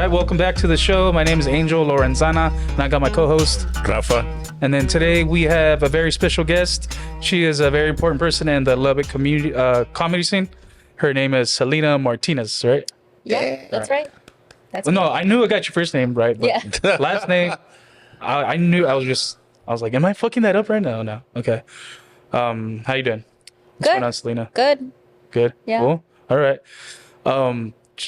right, welcome back to the show. My name is Angel Lorenzana, and I got my co-host Rafa. And then today we have a very special guest. She is a very important person in the Lubbock community comedy scene. Her name is Selena Martinez, right? Yeah, that's right. That's No, I knew I got your first name right, but Yeah. last name, I knew. I was like, am I fucking that up right now? No. Okay. How you doing? What's going on, Selena? Good. Good. Yeah. Cool. All right.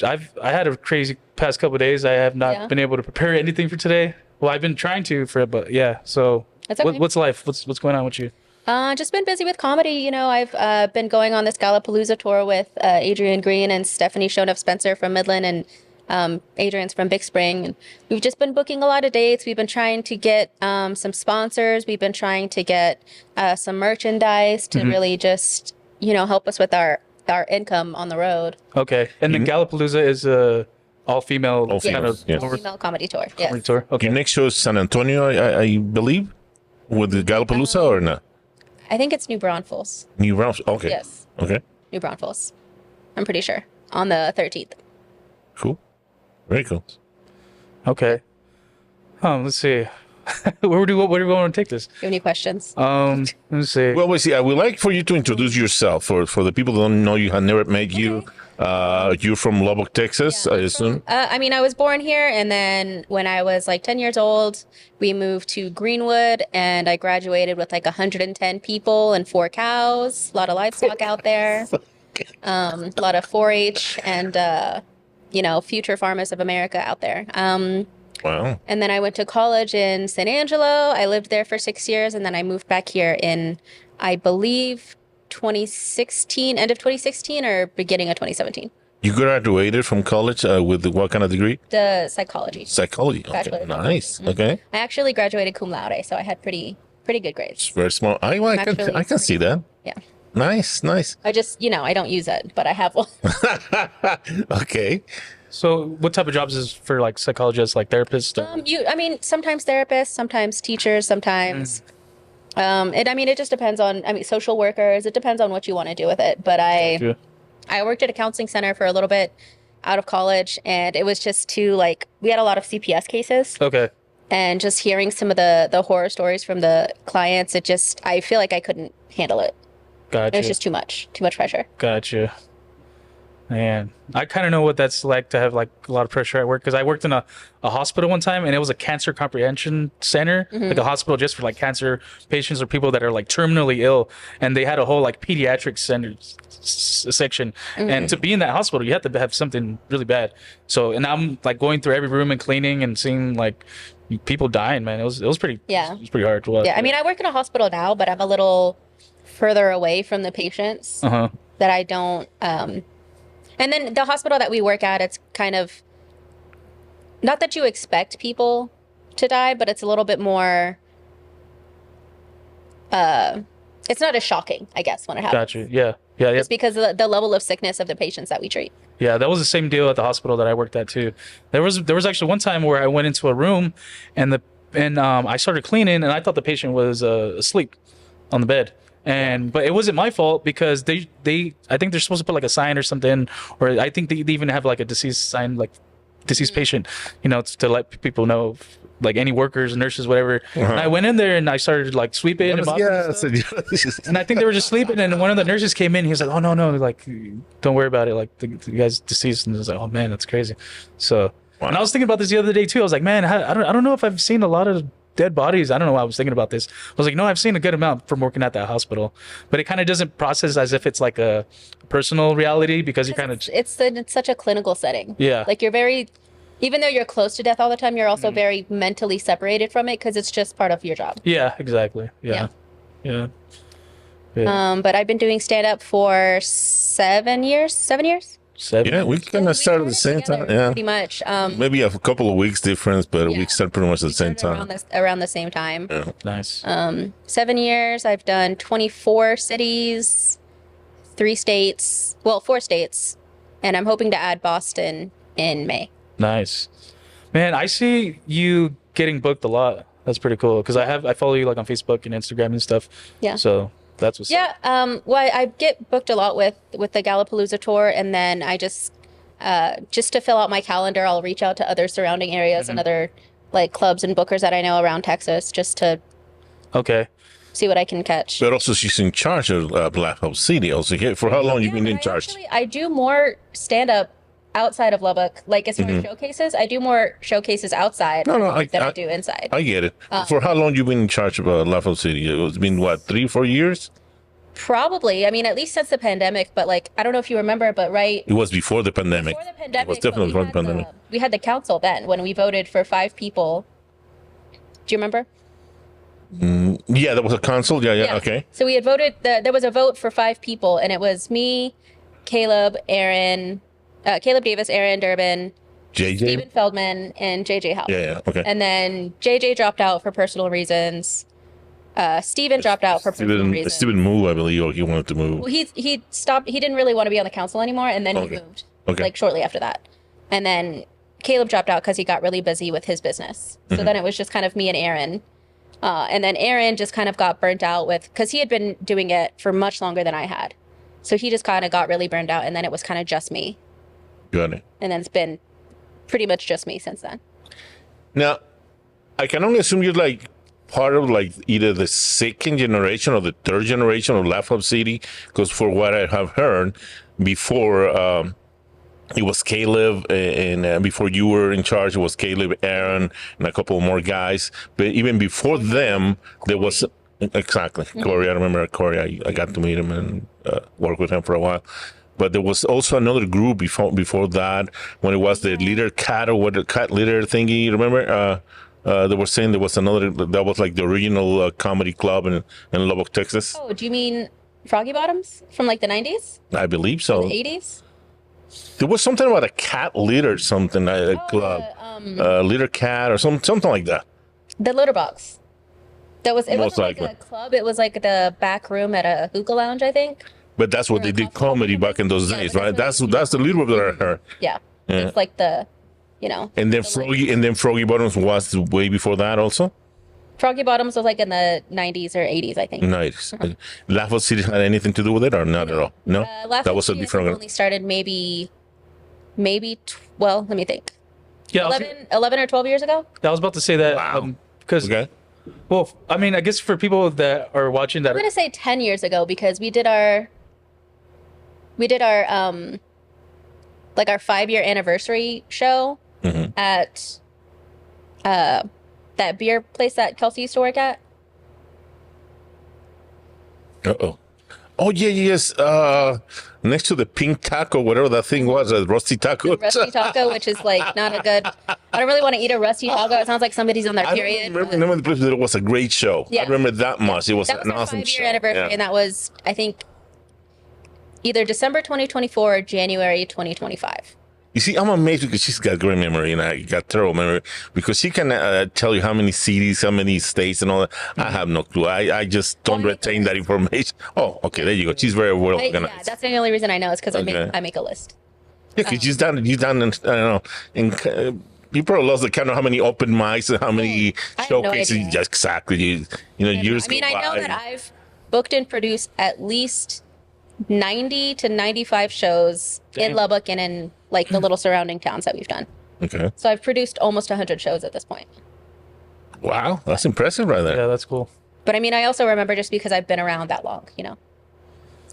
I had a crazy past couple of days. I have not been able to prepare anything for today. Well, I've been trying to but yeah. So That's okay. what's life? What's going on with you? Just been busy with comedy. You know, I've been going on this Gallapalooza tour with Adrian Green and Stephanie Shonuff-Spencer from Midland, and Adrian's from Big Spring. And we've just been booking a lot of dates. We've been trying to get some sponsors. We've been trying to get some merchandise to really just, help us with our income on the road. Okay. And then Gallapalooza is a all-female kind of Female comedy tour. Yes. comedy tour. Okay. Your next show is San Antonio, I believe, with the Gallapalooza or not? I think it's New Braunfels. New Braunfels. Okay. Yes. Okay. New Braunfels. I'm pretty sure. On the 13th. Cool. Very cool. Okay. Let's see. Where do we want to take this? You have any questions? Let's see. Well, I would like for you to introduce yourself for the people that don't know you, have never met you. You're from Lubbock, Texas, I assume. I was born here, and then when I was like 10 years old, we moved to Greenwood, and I graduated with like 110 people and 4 cows. A lot of livestock out there. A lot of 4-H and future farmers of America out there. Wow. And then I went to college in San Angelo. I lived there for 6 years, and then I moved back here in, I believe, 2016, end of 2016 or beginning of 2017. You graduated from college with what kind of degree? The psychology. Psychology. Okay. Bachelor of Nice. psychology. Okay. I actually graduated cum laude, so I had pretty good grades. Very small. I can see that. Yeah. Nice. I just, I don't use it, but I have one. Okay. So what type of jobs is for like psychologists, like therapists? Sometimes therapists, sometimes teachers, sometimes. It just depends on, social workers. It depends on what you want to do with it. But I worked at a counseling center for a little bit out of college, and it was just we had a lot of CPS cases. Okay. And just hearing some of the horror stories from the clients, I feel like I couldn't handle it. Gotcha. It was just too much pressure. Gotcha. Man, I kind of know what that's like to have like a lot of pressure at work, because I worked in a hospital one time, and it was a cancer comprehension center, like a hospital just for like cancer patients or people that are like terminally ill, and they had a whole like pediatric center section. And to be in that hospital, you have to have something really bad. So, and I'm like going through every room and cleaning and seeing like people dying, man. It was pretty it was pretty hard to watch. Yeah, I work in a hospital now, but I'm a little further away from the patients that I don't and then the hospital that we work at, it's kind of not that you expect people to die, but it's a little bit more it's not as shocking, I guess, when it happens. Gotcha. Yeah. Just because of the level of sickness of the patients that we treat. Yeah, that was the same deal at the hospital that I worked at too. There was actually one time where I went into a room and I started cleaning, and I thought the patient was asleep on the bed. But it wasn't my fault, because I think they're supposed to put like a sign or something, or I think they even have like a deceased sign, like deceased patient, to let people know, like any workers, nurses, whatever. And I went in there and I started like sweeping and mopping and stuff. And I think they were just sleeping, and one of the nurses came in. He was like, "Oh no, like don't worry about it. Like the guy's deceased." And I was like, "Oh man, that's crazy." So, and I was thinking about this the other day too. I was like, "Man, I don't know if I've seen a lot of dead bodies." I don't know why I was thinking about this. I was like, no, I've seen a good amount from working at that hospital, but it kind of doesn't process as if it's like a personal reality, because you kind of it's such a clinical setting. Yeah, like even though you're close to death all the time, you're also very mentally separated from it, because it's just part of your job. Yeah, exactly. Yeah. But I've been doing stand up for 7 years. 7 years. Yeah, we kind of started at the same time. Yeah, pretty much. Maybe a couple of weeks difference, but we started pretty much at the same time. Around the same time. Yeah. Nice. 7 years. I've done 24 cities, 3 states. Well, 4 states, and I'm hoping to add Boston in May. Nice, man. I see you getting booked a lot. That's pretty cool, because I follow you like on Facebook and Instagram and stuff. Yeah. So that's what's up. Well, I get booked a lot with the Gallapalooza tour, and then I just just to fill out my calendar, I'll reach out to other surrounding areas and other like clubs and bookers that I know around Texas just to Okay. see what I can catch. But also, she's in charge of Black Hole City. Also, for how long you been in charge? I do more stand up outside of Lubbock. Like as far as showcases, I do more showcases outside No, than I do inside. I get it. For how long you been in charge of Black Hole City? It's been what, 3-4 years? Probably. I mean, at least since the pandemic. But like, I don't know if you remember, but right It was before the pandemic. before the pandemic, It was definitely but before the pandemic. we had the council then when we voted for 5 people. Do you remember? Yeah, there was a council. Yeah, Yeah. okay. So we had voted. There was a vote for 5 people, and it was me, Caleb, Caleb Davis, Aaron Durbin, JJ? Steven Feldman, and JJ Howe. Yeah, okay. And then JJ dropped out for personal reasons. Steven dropped out for personal reasons. Steven moved, I believe, or he wanted to move. Well, he stopped. He didn't really want to be on the council anymore, and then he moved. Okay. Like shortly after that, and then Caleb dropped out because he got really busy with his business. So then it was just kind of me and Aaron. And then Aaron just kind of got burnt out because he had been doing it for much longer than I had. So he just kind of got really burned out, and then it was kind of just me. Got it. And then it's been pretty much just me since then. Now, I can only assume you're like part of like either the second generation or the third generation of Laugh Up City, because for what I have heard before, it was Caleb, and before you were in charge, it was Caleb, Aaron, and a couple more guys. But even before them, there was exactly Corey. I remember Corey. I got to meet him and work with him for a while. But there was also another group before that when it was the leader cat or what the cat leader thingy. Remember? They were saying there was another that was like the original comedy club in Lubbock, Texas. Oh, do you mean Froggy Bottoms from like the 90s? I believe so. The 80s? There was something about a cat leader, something a club, leader cat or something like that. The Litter Box. It Most wasn't like likely. a club. It was like the back room at a hookah lounge, I think. But that's what they did comedy back in those days, right? That's the leader that I heard. Yeah. It's like the, you know. And then Froggy Bottoms was way before that also. Froggy Bottoms was like in the 90s or 80s, I think. Nice. Laugh Out City had anything to do with it or not at all? No, Last that was a City different. only started well, let me think. Yeah. 11 or 12 years ago? I was about to say that. Wow. Because, Okay. well, I mean, I guess for people that are watching that, I'm going to say 10 years ago because we did our like our 5-year anniversary show at that beer place that Kelsey used to work at. Oh yeah, yes. Next to the Pink Taco, whatever that thing was, Rusty Taco. Rusty taco, which is like not a good. I don't really want to eat a rusty taco. It sounds like somebody's on their I period. remember the place, but it was a great show. Yeah. I remember that much. It was That was an our awesome 5-year show. anniversary, Yeah. and that was, I think, either December 2024 or January 2025. You see, I'm amazed because she's got great memory and I got terrible memory because she can tell you how many cities, how many states and all that. I have no clue. I just don't retain that information. Oh, okay, there you go. She's very well organized. Yeah, that's the only reason I know is because Okay. I make a list. Yeah, because you've done, I don't know, and you probably lost the count of how many open mics and how many I have no showcases. idea. Just exactly, years I mean, go I know by. that I've booked and produced at least 90 to 95 shows in Damn. Lubbock and in like the little surrounding towns that we've done. Okay. So I've produced almost 100 shows at this point. Wow, that's impressive right there. yeah, that's cool. But I mean, I also remember just because I've been around that long, you know.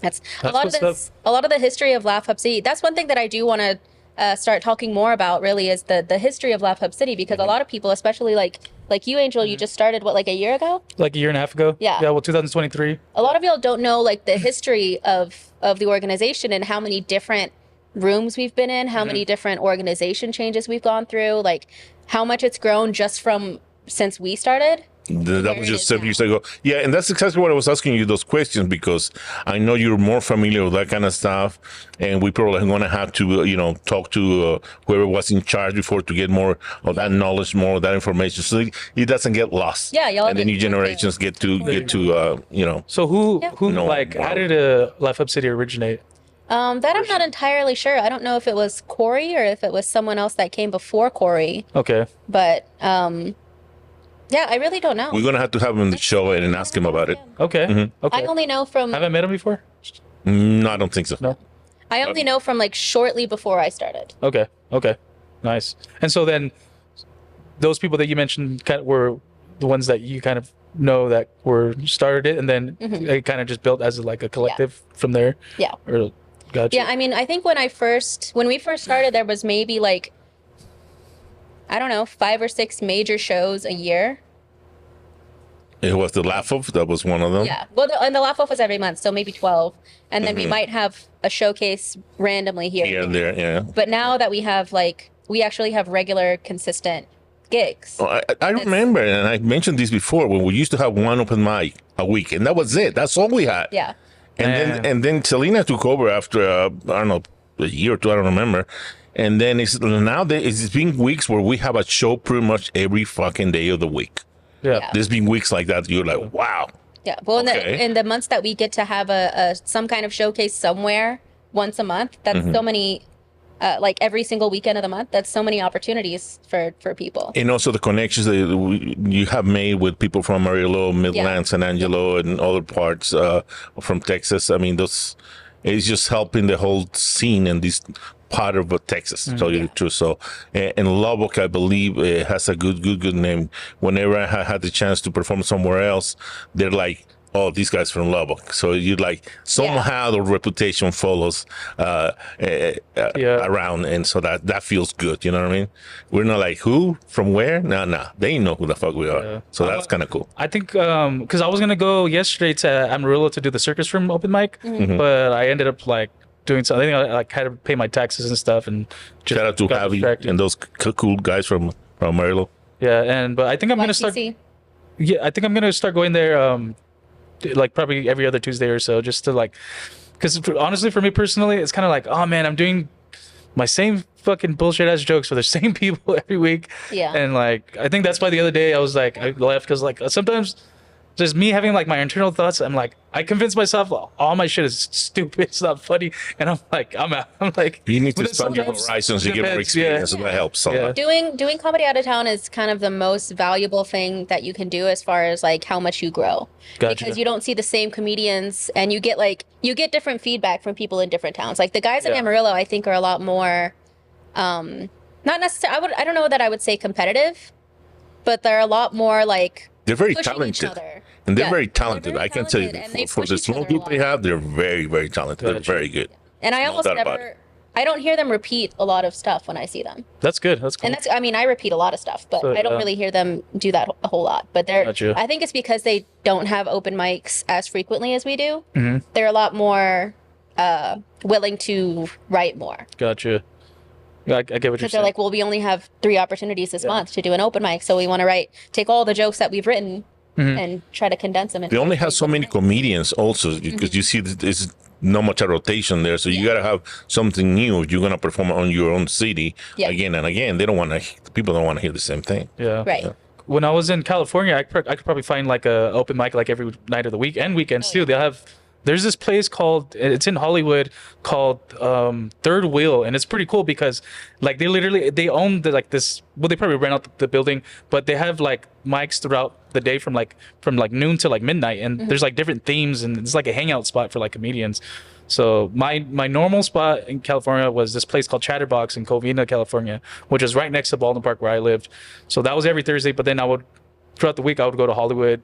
That's a lot of what's this. A lot of the history of Laugh Hub City. That's one thing that I do want to start talking more about. Really, is the history of Laugh Hub City because a lot of people, especially like you, Angel, you just started like a year ago. Like a year and a half ago. Yeah. Yeah. Well, 2023. A lot of y'all don't know like the history of the organization and how many different rooms we've been in, how many different organization changes we've gone through, like how much it's grown just from since we started. That was it just is 7 now. years ago. Yeah, and that's exactly what I was asking you those questions because I know you're more familiar with that kind of stuff, and we probably going to have to, talk to whoever was in charge before to get more of that knowledge, more of that information, so it doesn't get lost. Yeah, y'all and the have new been- generations get to. So who No, like wow. how did Laugh Up City originate? That I'm not entirely sure. I don't know if it was Corey or if it was someone else that came before Corey, Okay. but yeah, I really don't know. We're going to have him on the show and ask him about it. Okay. Okay. I only know from Haven't met him before. No, I don't think so. No. I only know from like shortly before I started. Okay. Okay. Nice. And so then those people that you mentioned kind of were the ones that you kind of know that were started it, and then it kind of just built as like a collective from there. Yeah. Or gotcha. Yeah, I mean, I think when we first started, there was maybe like, I don't know, 5 or 6 major shows a year. It was the Laugh Off. That was one of them. Yeah. Well, and the Laugh Off was every month, so maybe 12. And then we might have a showcase randomly here. Here and there, yeah. But now that we have we actually have regular, consistent gigs. Oh, I remember, and I mentioned this before, when we used to have one open mic a week, and that was it. That's all we had. Yeah. And then Selena took over after I don't know, a year or two, I don't remember. And then it's been weeks where we have a show pretty much every fucking day of the week. Yeah. There's been weeks like that. You're like, wow. Yeah. Well, Okay. in the months that we get to have a some kind of showcase somewhere once a month, that's so many, like every single weekend of the month, that's so many opportunities for people. And also the connections that you have made with people from Amarillo, Midland, San Angelo, and other parts from Texas. I mean, it's just helping the whole scene in this part of Texas, to tell you the truth. So, and Lubbock, I believe, has a good name. Whenever I had the chance to perform somewhere else, they're like, oh, these guys from Lubbock. So you like somehow the reputation follows around, and so that feels good. You know what I mean? We're not like, who from where? No, they know who the fuck we are. Yeah. So that's kind of cool. I think because I was gonna go yesterday to Amarillo to do the Circus Room open mic, but I ended up like doing something. I like had to pay my taxes and stuff, and just Shout out to got Javi distracted. and those cool guys from Amarillo. Yeah, but I think I'm gonna start. YCC. Yeah, I think I'm gonna start going there. Like probably every other Tuesday or so, just to like, because honestly, for me personally, it's kind of like, oh man, I'm doing my same fucking bullshit ass jokes for the same people every week. Yeah. And like, I think that's why the other day I was like, I left because like sometimes just me having like my internal thoughts. I'm like, I convince myself all my shit is stupid. It's not funny, and I'm like, I'm out. I'm like, You need to but expand your sometimes horizons to get more depends, experience, and that helps a lot. Doing comedy out of town is kind of the most valuable thing that you can do as far as like how much you grow. Gotcha. Because you don't see the same comedians, and you get different feedback from people in different towns. Like the guys in Yeah. Amarillo, I think are a lot more, not necessarily. I don't know that I would say competitive, but they're a lot more like They're very pushing each talented. other. And they're Yeah, very talented. very I can tell you, talented, and they for push the each small other a group they lot. have, they're very, very talented. Gotcha. They're very good. And I No almost doubt about never, I don't hear them repeat a lot of stuff when I see them. That's good. That's cool. And I mean, I repeat a lot of stuff, but So, I don't yeah. really hear them do that a whole lot. But Gotcha. I think it's because they don't have open mics as frequently as we do. Mm-hmm. They're a lot more willing to write more. Gotcha. Yeah, I get what you're Because they're saying. like, well, we only have 3 opportunities this month to do an open mic. So we want to take all the jokes that we've written and try to condense them. They only have so many comedians also, because you see there's not much a rotation there. So you got to have something new if you're going to perform on your own city again and again. They don't want to, people don't want to hear the same thing. Yeah. Right. When I was in California, I could probably find like a open mic like every night of the week and weekends too. There's this place it's in Hollywood called Third Wheel, and it's pretty cool because like they own they probably rent out the building, but they have like mics throughout the day from noon to like midnight, and there's like different themes, and it's like a hangout spot for like comedians. So my normal spot in California was this place called Chatterbox in Covina, California, which is right next to Baldwin Park where I lived. So that was every Thursday, but then throughout the week I would go to Hollywood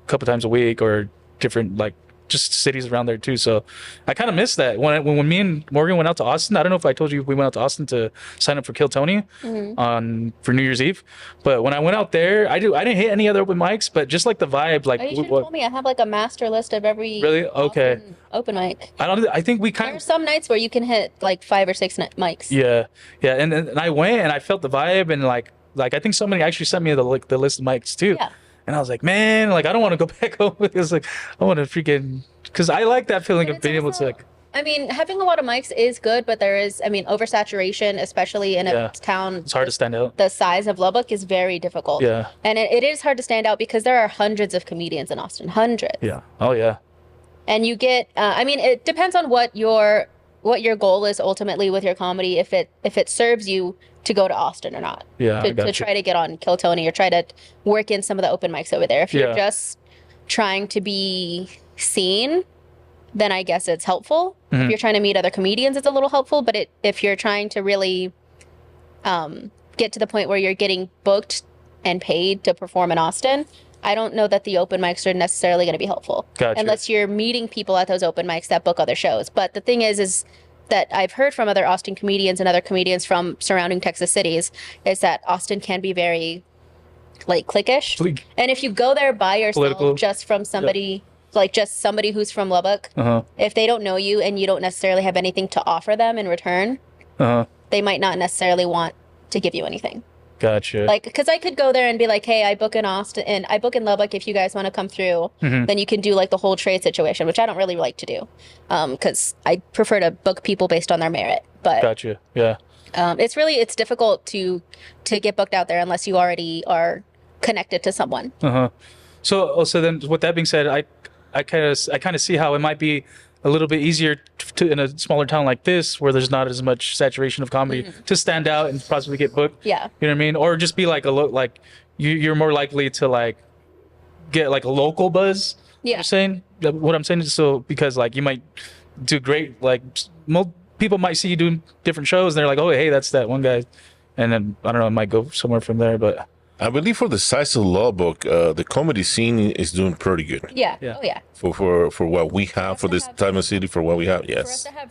a couple times a week, or different like just cities around there too. So I kind of missed that when me and Morgan went out to Austin. I don't know if I told you we went out to Austin to sign up for Kill Tony for New Year's Eve. But when I went out there, I didn't hit any other open mics, but just like the vibe, like Oh, you should have told me. I have like a master list of every Really? Okay. Austin open mic. I think we There kind are of some nights where you can hit like 5 or 6 mics. yeah, and I went and I felt the vibe, and like I think somebody actually sent me the list of mics too. Yeah. And I was like, man, like I don't want to go back home because like I want to freaking, because I like that feeling But of it's being able to also- like I mean, having a lot of mics is good, but there is, I mean, oversaturation, especially in a town it's hard to stand out. the size of Lubbock, is very difficult. Yeah. And it is hard to stand out because there are hundreds of comedians in Austin, hundreds. Yeah. Oh yeah. And you get, I mean, it depends on what your goal is ultimately with your comedy, if it serves you to go to Austin or not. Yeah, I To got you. try to get on Kill Tony or try to work in some of the open mics over there. If you're Yeah. just trying to be seen, then I guess it's helpful. If you're trying to meet other comedians, it's a little helpful. But if you're trying to really get to the point where you're getting booked and paid to perform in Austin, I don't know that the open mics are necessarily going to be helpful. Gotcha. Unless you're meeting people at those open mics that book other shows. But the thing is that I've heard from other Austin comedians and other comedians from surrounding Texas cities is that Austin can be very like cliquish. And if you go there by yourself, Political. just from somebody, like just somebody who's from Lubbock, if they don't know you and you don't necessarily have anything to offer them in return, they might not necessarily want to give you anything. Gotcha. Like, because I could go there and be like, hey, I book in Austin and I book in Lubbock. If you guys want to come through, then you can do like the whole trade situation, which I don't really like to do, because I prefer to book people based on their merit. But Gotcha. Yeah. it's difficult to get booked out there unless you already are connected to someone. So then, with that being said, I kind of see how it might be a little bit easier to in a smaller town like this, where there's not as much saturation of comedy, to stand out and possibly get booked. Yeah. You know what I mean? Or just be like you're more likely to like get like a local buzz. Yeah. You're saying what I'm saying is, so because like you might do great, like people might see you doing different shows and they're like, oh hey, that's that one guy, and then I don't know, it might go somewhere from there. But I believe for the size of Lubbock, the comedy scene is doing pretty good. Yeah. Yeah. Oh yeah. For what we have for to this have- time of city, for what we have, For us yes. to have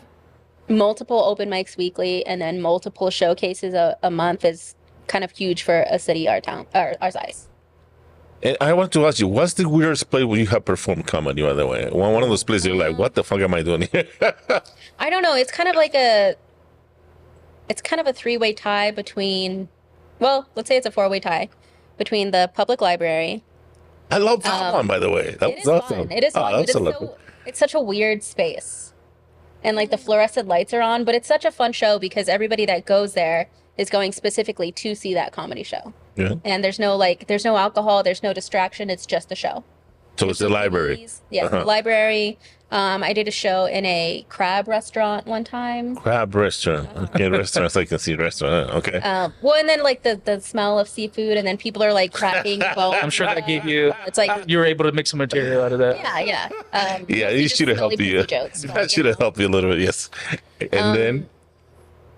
multiple open mics weekly and then multiple showcases a month is kind of huge for a city our size. And I want to ask you, what's the weirdest place where you have performed comedy, by the way? One of those places you're like, what the fuck am I doing here? I don't know. It's kind of like a three-way tie between, well, let's say it's a four-way tie between the public library. I love that one, by the way. That It was is awesome. fun. It is fun. That's But it's such a weird space. And like the fluorescent lights are on, but it's such a fun show because everybody that goes there is going specifically to see that comedy show. Yeah. And there's no alcohol, there's no distraction, it's just the show. So it's the library. Yeah, the library. I did a show in a crab restaurant one time. Crab restaurant. Okay, restaurants. I can see restaurant. Okay. Well, and then like the smell of seafood, and then people are like cracking bones. I'm sure that gave you. It's like You were able to make some material out of that. yeah. Yeah, mostly you just should have really helped you. goofy jokes, but, That should have helped you a little bit, yes. And then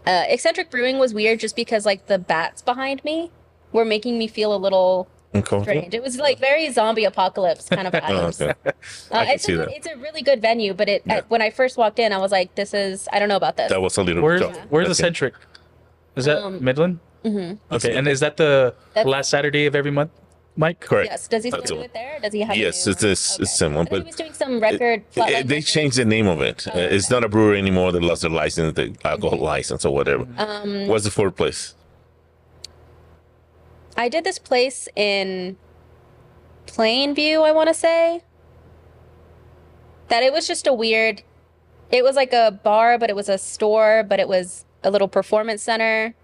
Eccentric Brewing was weird just because like the bats behind me were making me feel a little strange. It was like very zombie apocalypse kind of vibes. Okay. I can see that. It's a really good venue, but when I first walked in, I was like, I don't know about this. That was a little Where's tough. Where's Okay. Eccentric? Is that Midland? Mm-hmm. Okay, and is that the last Saturday of every month, Mike? Correct. Yes. Does he still That's do the it there? Does he have? Yes, a new, it's this. It's similar, I thought he but was doing some record. Flatline they records. changed the name of it. It's not a brewery anymore. They lost their license, the alcohol license or whatever. What's the fourth place? I did this place in Plainview, I want to say. That it was just it was like a bar, but it was a store, but it was a little performance center.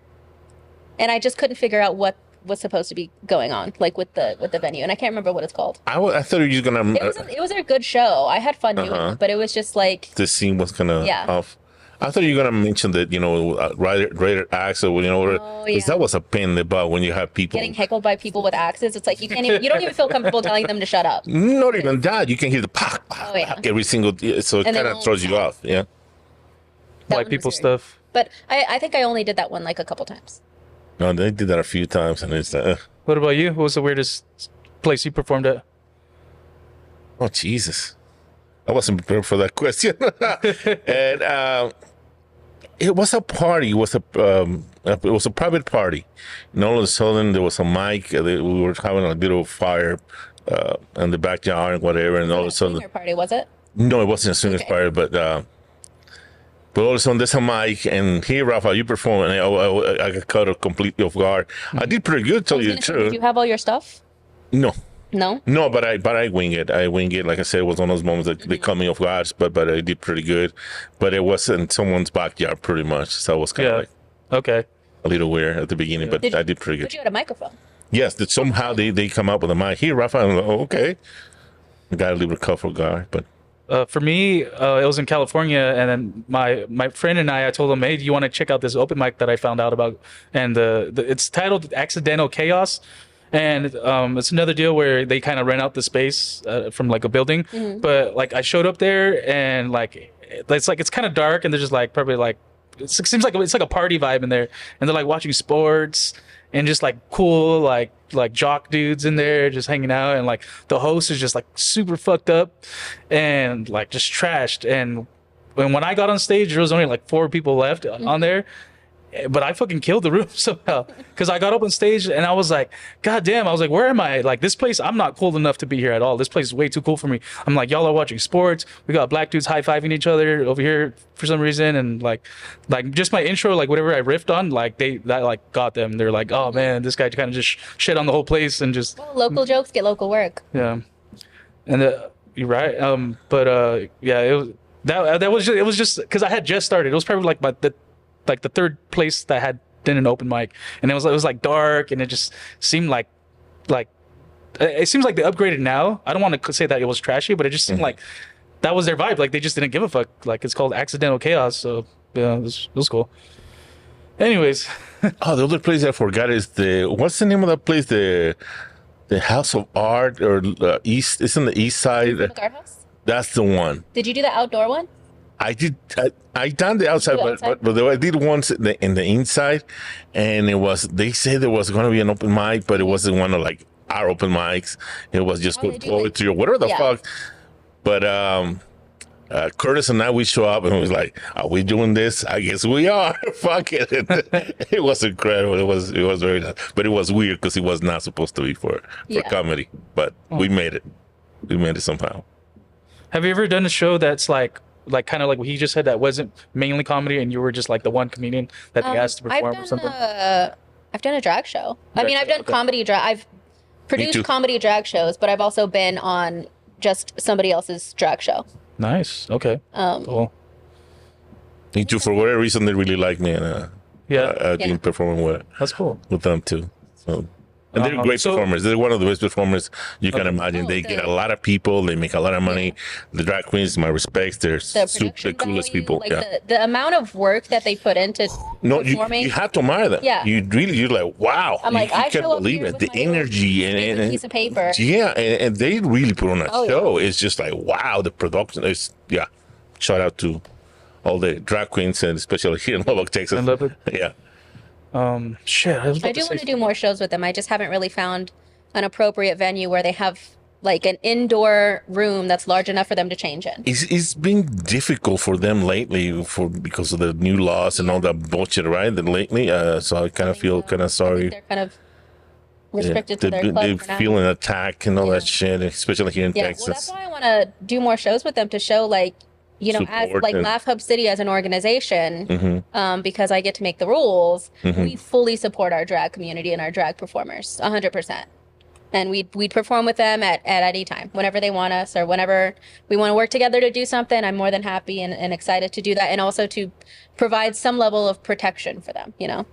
And I just couldn't figure out what was supposed to be going on, like with the venue. And I can't remember what it's called. I thought you were gonna. It was a good show. I had fun doing it, but it was just like, The scene was kind of Yeah. off. I thought you were gonna mention that, writer acts or because that was a pain in the butt when you have people. getting heckled by people with axes. It's like you don't even feel comfortable telling them to shut up. Not even that. You can hear the pop, Oh, yeah. every single. So it And they kind of won't throws you stop. off. Yeah. That one White was people weird. stuff. But I think I only did that one like a couple times. No, they did that a few times, and it's. What about you? What was the weirdest place you performed at? Oh Jesus, I wasn't prepared for that question. And it was a party. It was a private party, and all of a sudden there was a mic. We were having a little fire in the backyard and whatever, and all of a sudden, Swinger party, was it? no, it wasn't a swingers Okay. party, but all of a sudden there's a mic, and here, Rafa, you perform, and I got caught completely off guard. I did pretty good, tell I was you the gonna say, truth. did you have all your stuff? No. No. No, but I wing it. I wing it. Like I said, it was one of those moments that they caught me off guard, but I did pretty good. But it was in someone's backyard pretty much. So it was kind of Yeah. like Okay. a little weird at the beginning, but I did pretty But good. you had a microphone. Yes, that somehow they come up with a mic. Here, Rafa, I'm like, oh, okay. I got a little cuff of guard, but For me, it was in California, and then my friend and I told him, "Hey, do you want to check out this open mic that I found out about?" And it's titled "Accidental Chaos," and it's another deal where they kind of rent out the space from like a building. But like I showed up there, and like it's kind of dark, and they're just like probably like it seems like it's like a party vibe in there, and they're like watching sports and just like cool like jock dudes in there just hanging out, and like the host is just like super fucked up and like just trashed. And when I got on stage, there was only like 4 people left on there, but I fucking killed the room somehow because I got up on stage and I was like, God damn, I was like, where am I? Like this place, I'm not cool enough to be here at all. This place is way too cool for me. I'm like, y'all are watching sports. We got black dudes high-fiving each other over here for some reason, and like just my intro, like whatever I riffed on, like that like got them. They're like, oh man, this guy kind of just shit on the whole place and just Well, local jokes get local work. yeah. And you're right. Yeah, it was that was just, it was just because I had just started. It was probably like the third place that had done an open mic, and it was like dark, and it just seemed like it seems like they upgraded now. I don't want to say that it was trashy, but it just seemed like that was their vibe. Like they just didn't give a fuck. Like it's called Accidental Chaos. So yeah, it was cool. Anyways, Oh, the other place I forgot is what's the name of that place? The House of Art or East. It's on the east side. The guardhouse? That's the one. Did you do the outdoor one? I did. I done the outside, You outside? but I did once in the inside, and it was. They said there was going to be an open mic, but it wasn't one of like our open mics. It was just they do, poetry or whatever the yeah. fuck. But Curtis and I, we show up and it was like, "Are we doing this? I guess we are." Fuck it. It was incredible. It was very nice, but it was weird because it was not supposed to be for Yeah. comedy. But we made it. We made it somehow. have you ever done a show that's like kind of like what he just said that wasn't mainly comedy, and you were just like the one comedian that they asked to perform or something? I've done a drag show. I mean, I've done okay. comedy drag. I've too. produced comedy drag shows, but I've also been on just somebody else's drag show. Nice. Okay. Cool. Me too. For whatever reason, they really like me, and Yeah. I've been performing That's cool. with them too. So, and they're great So- performers. They're one of the best performers you can imagine. Oh, they the- get a lot of people. They make a lot of money. The drag queens, my respects. They're The super production the coolest value, people. like Yeah. the amount of work that they put into No, performing. you have to admire them. Yeah. You're like, wow. I'm like, you I can't show up believe here it. with The my little energy and piece of paper. yeah, and they really put on a Oh, show. It's just like, wow, the production is Shout out to all the drag queens, and especially here in Lubbock, Texas. In Lubbock? Yeah. Shit. I was about I do to want say to do more shows with them. I just haven't really found an appropriate venue where they have like an indoor room that's large enough for them to change in. It's been difficult for them lately because of the new laws and all that bullshit, right? That lately, so I kind of feel kind of I sorry. think they're kind of restricted to their They club for now. feel an attack and all that shit, especially here in Yeah, well, that's Texas. why I want to do more shows with them to show, like, you know, as Support like and- Laugh Hub City as an organization, because I get to make the rules. We fully support our drag community and our drag performers, 100%. And we'd perform with them at any time, whenever they want us, or whenever we want to work together to do something. I'm more than happy and excited to do that, and also to provide some level of protection for them. You know,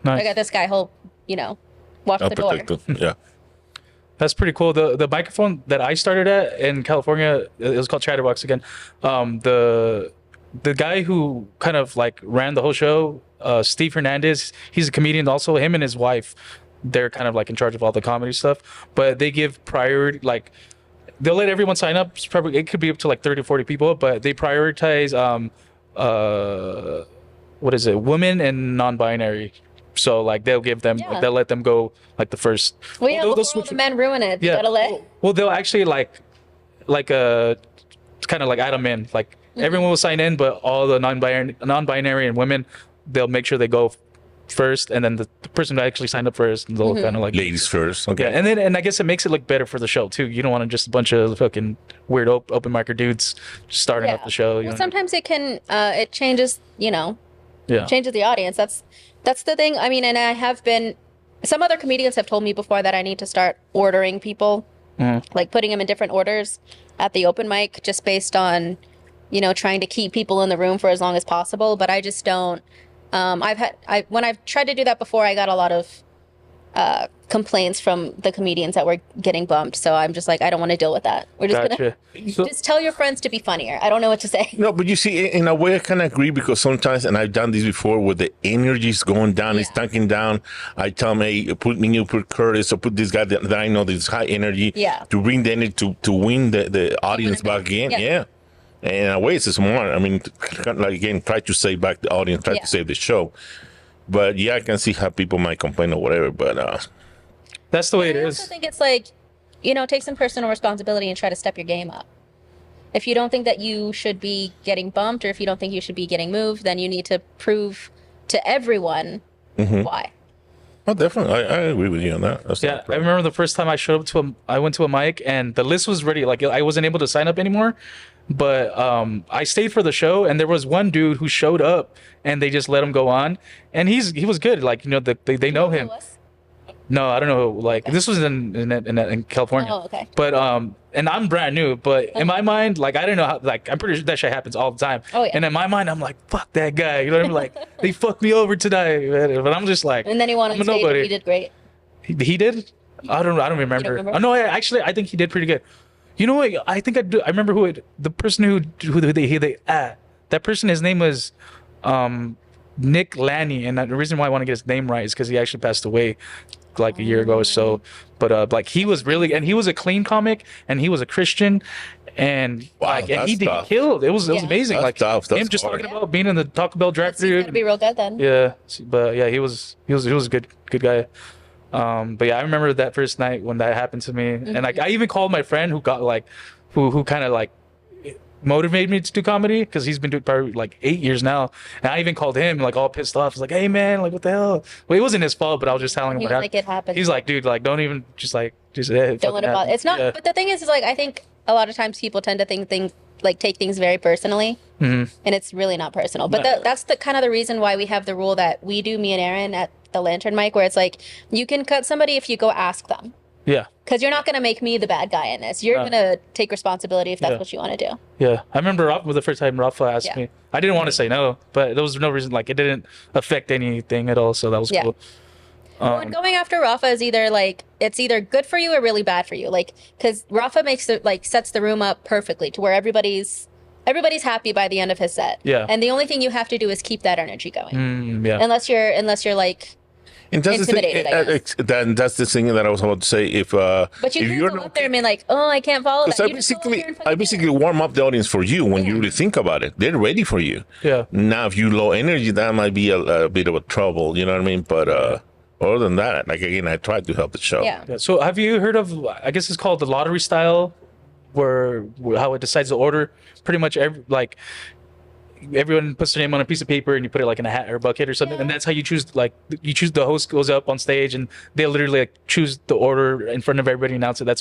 nice. I got this guy. He'll, you know, watch I'll the door. protect them. Yeah. That's pretty cool. The microphone that I started at in California, it was called Chatterbox again. The guy who kind of like ran the whole show, Steve Hernandez, he's a comedian also. Him and his wife, they're kind of like in charge of all the comedy stuff. But they give priority, like they'll let everyone sign up. It could be up to like 30 or 40 people, but they prioritize what is it, women and non-binary. So like they'll give them, Yeah. like, they'll let them go like the first. Well, yeah, they'll before all the men ruin it. You gotta let. Well, they'll actually like kind of like add them in. Like everyone will sign in, but all the non-binary and women, they'll make sure they go first, and then the person that actually signed up first, and they'll kind of like Ladies first. Okay. Yeah, and I guess it makes it look better for the show too. You don't want to just a bunch of fucking weird open micer dudes just starting up the show. You Well, know? sometimes it can it changes, you know, Yeah. changes the audience. That's the thing. I mean, and I have been. Some other comedians have told me before that I need to start ordering people, like putting them in different orders at the open mic, just based on, you know, trying to keep people in the room for as long as possible. But I just don't. When I've tried to do that before, I got a lot of complaints from the comedians that were getting bumped. So I'm just like, I don't want to deal with that. We're just Gotcha. So, just tell your friends to be funnier. I don't know what to say. No, but you see, in a way, I can agree because sometimes, and I've done this before, where the energy is going down, it's tanking down. I tell them, hey, put Curtis or put this guy that I know this high energy to bring the energy to win the audience back in. Yeah. And in a way, it's smart. I mean, like again, try to save back the audience, try to save the show. But yeah, I can see how people might complain or whatever. But that's the way it I is. also think it's like, take some personal responsibility and try to step your game up. If you don't think that you should be getting bumped or if you don't think you should be getting moved, then you need to prove to everyone why. Oh, definitely. I agree with you on that. That's Yeah, I remember the first time I went to a mic and the list was ready. Like I wasn't able to sign up anymore, but I stayed for the show and there was one dude who showed up and they just let him go on, and he was good. Like they know him. No, I don't know. Like this was in California. Oh, okay. But and I'm brand new. But in my mind, like I didn't know how. Like I'm pretty sure that shit happens all the time. Oh, yeah. And in my mind, I'm like, fuck that guy. You know what I mean? Like they fucked me over tonight. But I'm just like, And then he won on I'm a stage. nobody. And he did great. He did. I don't remember. remember? Oh no, I think he did pretty good. You know what? I think I do. I remember the person who that person. His name was Nick Lanny, and the reason why I want to get his name right is because he actually passed away like a year ago or so. But like he was a clean comic, and he was a Christian, and and he killed. It was amazing. That's like tough. That's him just hard. talking about being in the Taco Bell drive-thru. He's gotta be real good then. Yeah, but yeah, he was a good guy. But yeah, I remember that first night when that happened to me, and like I even called my friend who got like, who kind of like motivated me to do comedy because he's been doing probably like 8 years now, and I even called him like all pissed off. I was like, hey man, like what the hell? Well, it wasn't his fault, but I was just telling him He what was like, happened. it happened. He's like, dude, like don't even just Don't let it bother. It's not. Yeah. But the thing is like I think a lot of times people tend to think things like take things very personally, and it's really not personal. But that's the kind of the reason why we have the rule that we do, me and Aaron, at the Lantern Mic, where it's like you can cut somebody if you go ask them. Yeah. Because you're not going to make me the bad guy in this. You're going to take responsibility if that's what you want to do. Yeah. I remember the first time Rafa asked me. I didn't want to say no, but there was no reason. Like, it didn't affect anything at all, so that was cool. Well, going after Rafa is either, like, it's either good for you or really bad for you. Like, because Rafa makes it, like, sets the room up perfectly to where everybody's happy by the end of his set. Yeah. And the only thing you have to do is keep that energy going. Yeah. Unless you're, like... And that's intimidated, I guess. that's the thing that I was about to say. But you can't go up there and be like, oh, I can't follow that. I basically warm up the audience for you when you really think about it. They're ready for you. Yeah. Now, if you low energy, that might be a bit of a trouble. You know what I mean? But other than that, like again, I tried to help the show. Yeah. So have you heard of? I guess it's called the lottery style, where how it decides the order. Pretty much everyone puts their name on a piece of paper and you put it like in a hat or a bucket or something, and that's how you choose. Like you choose, the host goes up on stage and they literally like choose the order in front of everybody and announce it. That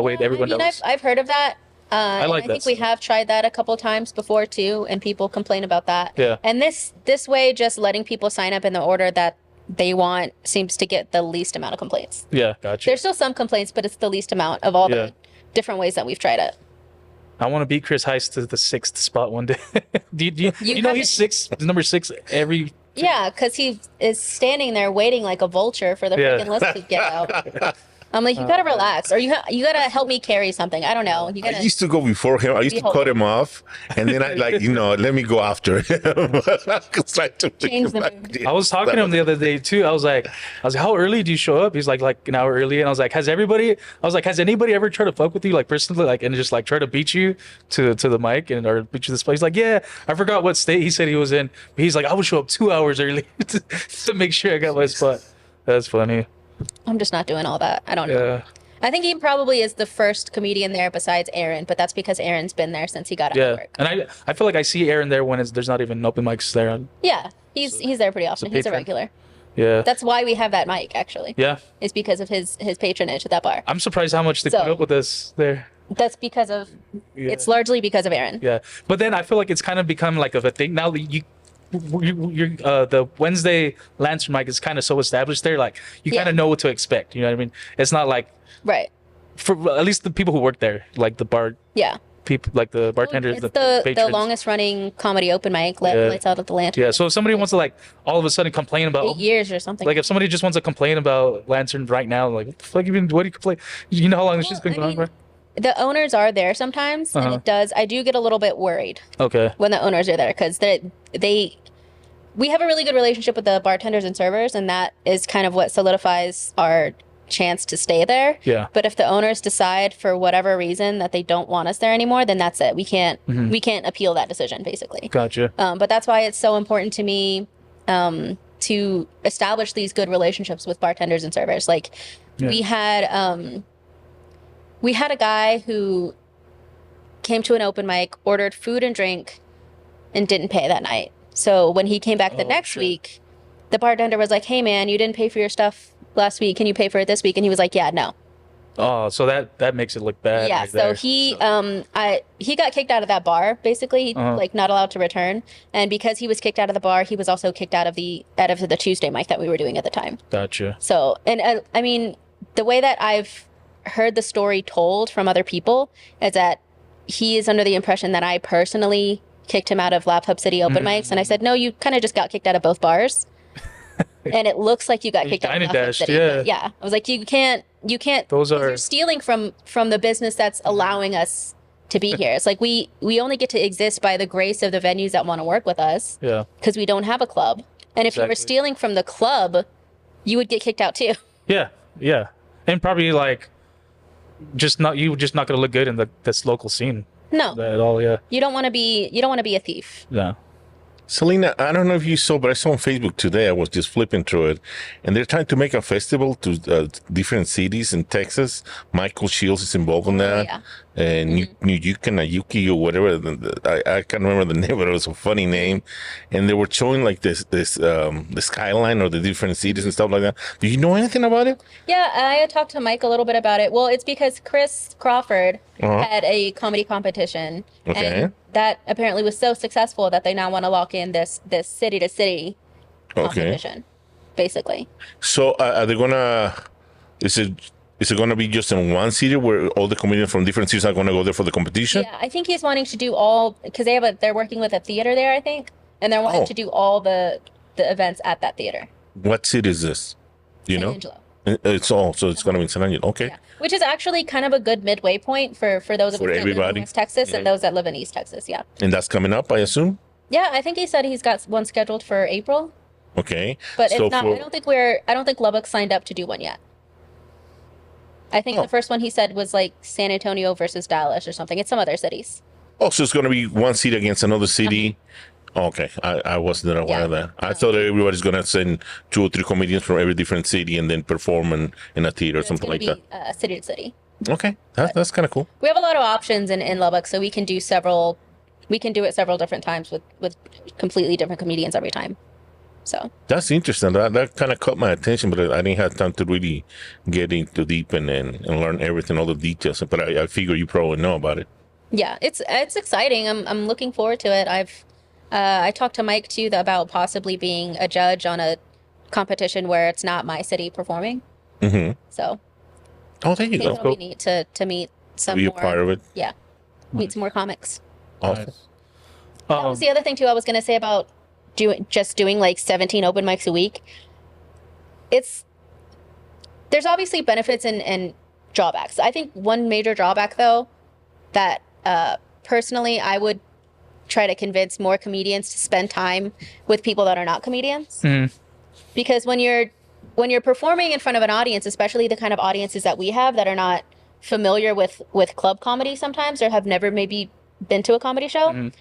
way everyone knows. I've heard of that. I like I think that we stuff. have tried that a couple times before too, and people complain about that. Yeah. And this way, just letting people sign up in the order that they want seems to get the least amount of complaints. Yeah, gotcha. There's still some complaints, but it's the least amount of all the different ways that we've tried it. I want to beat Chris Heist to the 6th spot one day. do you know he's number 6 every? Yeah, because he is standing there waiting like a vulture for the freaking list to get out. I'm like, you gotta relax, or you gotta help me carry something. I don't know. You gotta. I used to go before him. I used to cut him off, and then I let me go after him. Change the mood. I was talking to him the other day too. I was like, how early do you show up? He's like an hour early, and I was like, has anybody ever tried to fuck with you like personally, like, and just like try to beat you to the mic and or beat you to this place? He's like, yeah, I forgot what state he said he was in, but he's like, I would show up 2 hours early to make sure I got my spot. That's funny. I'm just not doing all that. I don't know. Yeah. I think he probably is the first comedian there besides Aaron, but that's because Aaron's been there since he got out of work. And I feel like I see Aaron there when there's not even open mics there. Yeah, he's there pretty often. He's a regular. Yeah. That's why we have that mic, actually. Yeah. It's because of his patronage at that bar. I'm surprised how much they put up with us there. That's because of it's largely because of Aaron. Yeah. But then I feel like it's kind of become like a thing now. The Wednesday Lantern mic is kind of so established there, like you kind of know what to expect. You know what I mean? It's not like right for at least the people who work there, like the bar. Yeah. people, like the bartenders, It's the patrons. longest running comedy open mic. Yeah. Lights Out at the Lantern. Yeah, so if somebody wants to like all of a sudden complain about 8 years or something. like if somebody just wants to complain about Lantern right now, like what the fuck you been? What do you complain? You know how long this shit's been I going on mean, for? the owners are there sometimes, and I do get a little bit worried Okay. when the owners are there because we have a really good relationship with the bartenders and servers, and that is kind of what solidifies our chance to stay there. Yeah. But if the owners decide for whatever reason that they don't want us there anymore, then that's it. We can't appeal that decision, basically. Gotcha. But that's why it's so important to me to establish these good relationships with bartenders and servers. Like we had a guy who came to an open mic, ordered food and drink, and didn't pay that night. So when he came back the next week, the bartender was like, "Hey man, you didn't pay for your stuff last week. Can you pay for it this week?" And he was like, "Yeah, no." Oh, so that makes it look bad. Yeah. right So there. he got kicked out of that bar. Basically, like not allowed to return. And because he was kicked out of the bar, he was also kicked out of the Tuesday mic that we were doing at the time. Gotcha. So, and I mean, the way that I've heard the story told from other people is that he is under the impression that I personally kicked him out of Lab Hub City open mics, and I said, "No, you kind of just got kicked out of both bars." And it looks like you got kicked out of Lab Hub City. yeah. But yeah, I was like, you can't. Those 'cause are- you're stealing from the business that's allowing us to be here. It's like we only get to exist by the grace of the venues that want to work with us. Yeah. Because we don't have a club, and if you were Exactly. stealing from the club, you would get kicked out too. Yeah. Yeah. And probably like just not gonna look good in this local scene No, at all. Yeah. you don't want to be a thief. Yeah. Selena, I don't know if you saw, but I saw on Facebook today. I was just flipping through it, and they're trying to make a festival to different cities in Texas. Michael Shields is involved in that, yeah. and Nuyuki or whatever. I can't remember the name, but it was a funny name. And they were showing like the skyline of the different cities and stuff like that. Do you know anything about it? Yeah, I had talked to Mike a little bit about it. Well, it's because Chris Crawford Uh-huh. had a comedy competition, Okay. and that apparently was so successful that they now want to lock in this city to city Okay. competition, basically. So are they gonna? Is it gonna be just in one city where all the comedians from different cities are gonna go there for the competition? Yeah, I think he's wanting to do all because they're working with a theater there, I think, and they're wanting Oh. to do all the events at that theater. What city is this? Do you San know? Angelo. It's all, so it's gonna be in San Angelo. Okay. Yeah, which is actually kind of a good midway point for those of For us that live everybody. in West Texas Yeah. and those that live in East Texas. Yeah, And that's coming up, I assume. yeah. I think he said he's got one scheduled for April, Okay. but So it's not. for- I don't think Lubbock signed up to do one yet. I think Oh. the first one he said was like San Antonio versus Dallas or something. It's some other cities. Oh, so it's gonna be one city against another city. Okay, I wasn't aware Yeah. of that. I thought everybody's gonna send 2 or 3 comedians from every different city and then perform in a theater or It's something going like to that. be city to city. Okay, that's kind of cool. We have a lot of options in Lubbock, so we can do several. We can do it several different times with completely different comedians every time. So That's interesting. That kind of caught my attention, but I didn't have time to really get into deep and learn everything, all the details. But I figure you probably know about it. yeah, it's exciting. I'm looking forward to it. I talked to Mike too about possibly being a judge on a competition where it's not my city performing. Mm-hmm. So Oh, there I you think go. it'll be neat to meet some Be a more. part of it. Yeah, meet some more comics. Awesome. Nice. That was the other thing too I was going to say about doing like 17 open mics a week. There's obviously benefits and drawbacks. I think one major drawback though that personally I would try to convince more comedians to spend time with people that are not comedians. Mhm. Because when you're performing in front of an audience, especially the kind of audiences that we have that are not familiar with club comedy sometimes or have never maybe been to a comedy show,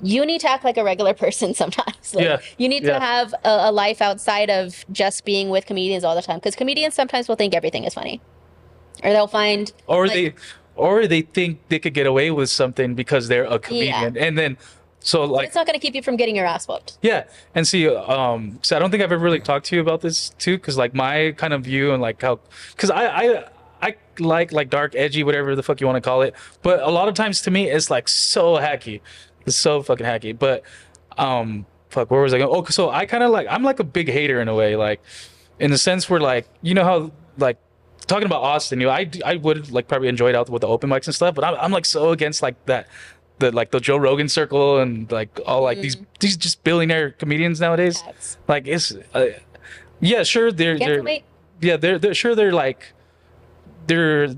you need to act like a regular person sometimes. Like, Yeah. you need to have a life outside of just being with comedians all the time. Because comedians sometimes will think everything is funny. Or they'll find... Or like, they think they could get away with something because they're a comedian. And then so like it's not going to keep you from getting your ass whooped. yeah. And see so I don't think I've ever really talked to you about this too, because like my kind of view and like how because I like dark, edgy, whatever the fuck you want to call it. But a lot of times to me it's like so hacky. It's so fucking hacky. But fuck, where was I going? Oh, so I kind of like I'm like a big hater in a way, like in the sense where like you know how like talking about Austin, I would like probably enjoy it out with the open mics and stuff, but I'm like so against like that, the Joe Rogan circle and like all like these just billionaire comedians nowadays. Cats. Like it's yeah, sure Cancel me. they're sure they're like they're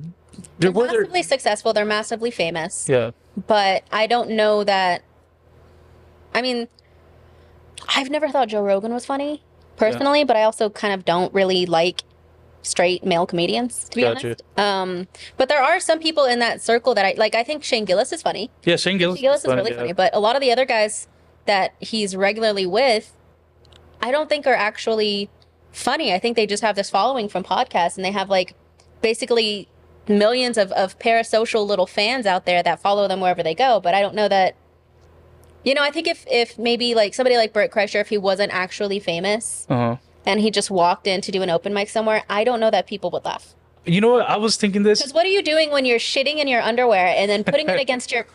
They're where they're massively successful. They're massively famous. yeah. But I don't know that. I mean, I've never thought Joe Rogan was funny personally, but I also kind of don't really like straight male comedians, to be Gotcha. honest. But there are some people in that circle that I like. I think Shane Gillis is funny. Yeah, Shane Gillis. Shane Gillis is funny, really yeah. funny. But a lot of the other guys that he's regularly with, I don't think are actually funny. I think they just have this following from podcasts, and they have like basically millions of parasocial little fans out there that follow them wherever they go. But I don't know that, I think if maybe like somebody like Bert Kreischer, if he wasn't actually famous and he just walked in to do an open mic somewhere, I don't know that people would laugh. You know what? I was thinking this. Because what are you doing when you're shitting in your underwear and then putting it against your...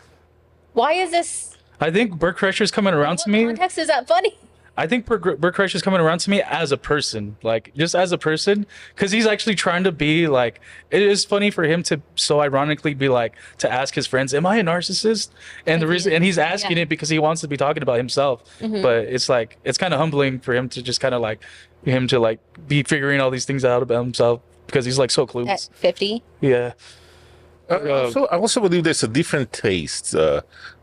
Why is this... I think Bert Kreischer's coming around to What me. context is that funny? I think Bert Kreischer's coming around to me as a person, like just as a person, because he's actually trying to be like. It is funny for him to so ironically be like to ask his friends, "Am I a narcissist?" And the reason, and he's asking it because he wants to be talking about himself. But it's like it's kind of humbling for him to just kind of like him to like be figuring all these things out about himself because he's like so At clueless. 50? Yeah. So I also believe there's a different taste.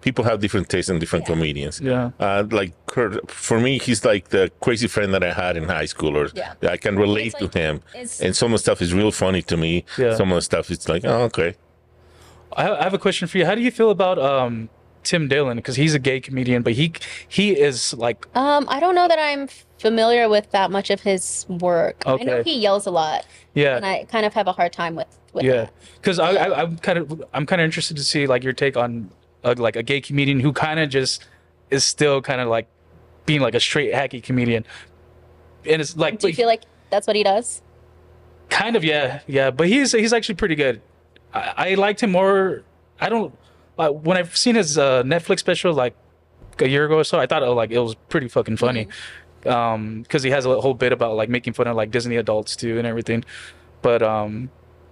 People have different tastes and different comedians. Yeah. Like Kurt, for me, he's like the crazy friend that I had in high school, or Yeah. I can relate It's to like- him. it's- And some of the stuff is real funny to me. Yeah. Some of the stuff is like, oh, okay. I have a question for you. How do you feel about Tim Dillon? Because he's a gay comedian, but he is like I don't know that I'm familiar with that much of his work. I know Okay. he yells a lot, yeah. and I kind of have a hard time with Yeah, that. because I'm kind of interested to see like your take on like a gay comedian who kind of just is still kind of like being like a straight hacky comedian, and it's like Do you feel like that's what he does? kind of yeah, but he's actually pretty good. I liked him more. I don't when I've seen his Netflix special like a year ago or so, I thought it was pretty fucking funny. Because he has a whole bit about like making fun of like Disney adults too and everything, but I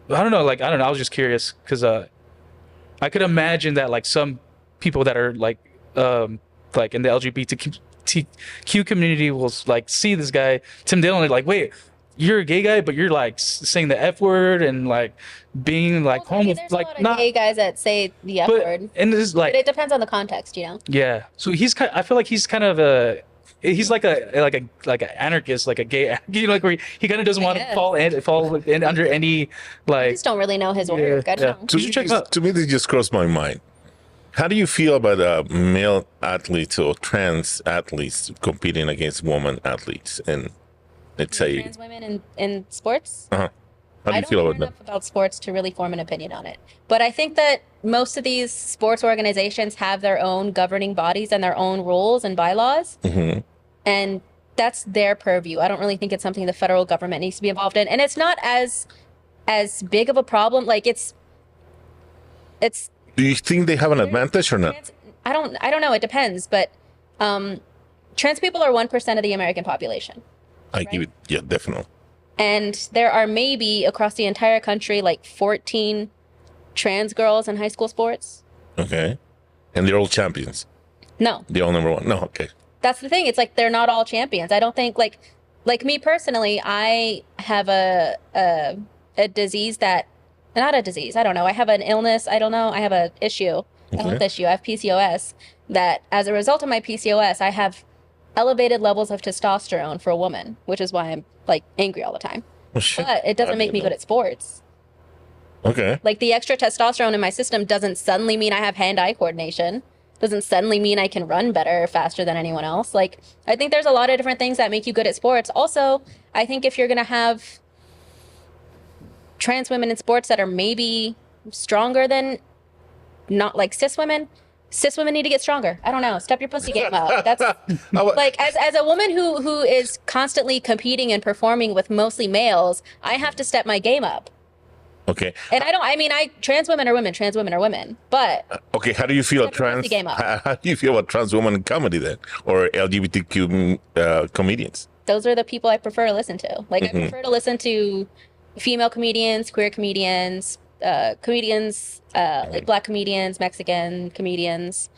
don't know. Like, I don't know. I was just curious because I could imagine that like some people that are like in the LGBTQ community will like see this guy Tim Dillon and like, wait, you're a gay guy, but you're like saying the F word and like being like Well, I mean, homo, there's like a lot of not. gay guys that say the F But word, and this is but like it depends on the context, yeah. So he's kind. I feel like he's kind of a. He's like an anarchist, like a gay, like where he kind of doesn't want to guess. fall in under any I like. just don't really know his work. I yeah. don't know. To You me, should check him out. to me, this just crossed my mind. How do you feel about male athletes or trans athletes competing against woman athletes? And let's say, Trans women in sports? how do I you don't feel know about that? enough about sports to really form an opinion on it. But I think that most of these sports organizations have their own governing bodies and their own rules and bylaws. Mm-hmm. And that's their purview. I don't really think it's something the federal government needs to be involved in. And it's not as big of a problem. Like it's Do you think they have an advantage or not? I don't know. It depends. But trans people are 1% of the American population. I give it, yeah, definitely. And there are maybe across the entire country like 14 trans girls in high school sports. Okay. And they're all champions. No, They're all number one. No, okay. that's the thing. It's like they're not all champions. I don't think like me personally, I have a disease that, not a disease. I don't know. I have an illness. I don't know. I have a issue, a health issue. I have PCOS. That as a result of my PCOS, I have elevated levels of testosterone for a woman, which is why I'm like angry all the time. Oh, shit. But it doesn't make me good at sports. Okay. Like the extra testosterone in my system doesn't suddenly mean I have hand-eye coordination. Doesn't suddenly mean I can run better or faster than anyone else. Like I think there's a lot of different things that make you good at sports. Also, I think if you're going to have trans women in sports that are maybe stronger than not like cis women need to get stronger. I don't know. Step your pussy game up. That's like as a woman who is constantly competing and performing with mostly males, I have to step my game up. Okay. And trans women are women, but Okay. How do you feel Step your pussy game up. How do you feel about trans women in comedy then, or LGBTQ comedians? those are the people I prefer to listen to. Like I prefer to listen to female comedians, queer comedians, comedians like Black comedians, Mexican comedians.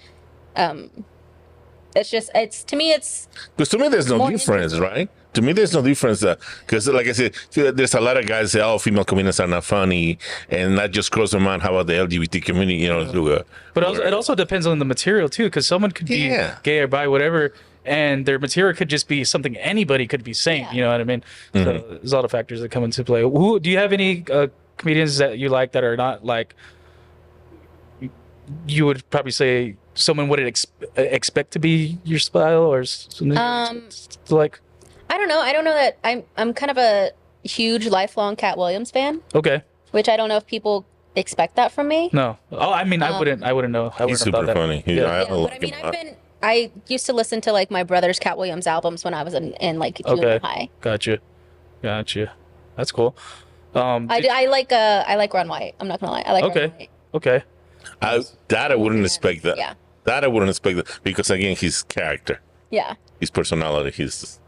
It's just to me it's Because to me, there's no more difference, interesting. right? To me, there's no difference. Because, like I said, there's a lot of guys say, "Oh, female comedians are not funny," and that just cross their mind. How about the LGBT community? You know, through But it also depends on the material too, because someone could be Yeah. gay or bi, whatever, and their material could just be something anybody could be saying. Yeah. You know what I mean? So there's a lot of factors that come into play. Who do you have any comedians that you like that are not like you would probably say someone would expect to be your style or something like? I don't know. I don't know that I'm kind of a huge lifelong Cat Williams fan, Okay, which I don't know if people expect that from me. no. Oh, I mean, I wouldn't know. I wouldn't he's have thought super that. funny. Yeah. I Yeah, but like I mean, him. I used to listen to like my brother's Cat Williams albums when I was in like junior high. Gotcha. That's cool. I like Ron White. I'm not gonna lie. I like Ron White. Okay. I wouldn't expect that. Yeah. That I wouldn't expect that because again, his character, Yeah. his personality, his.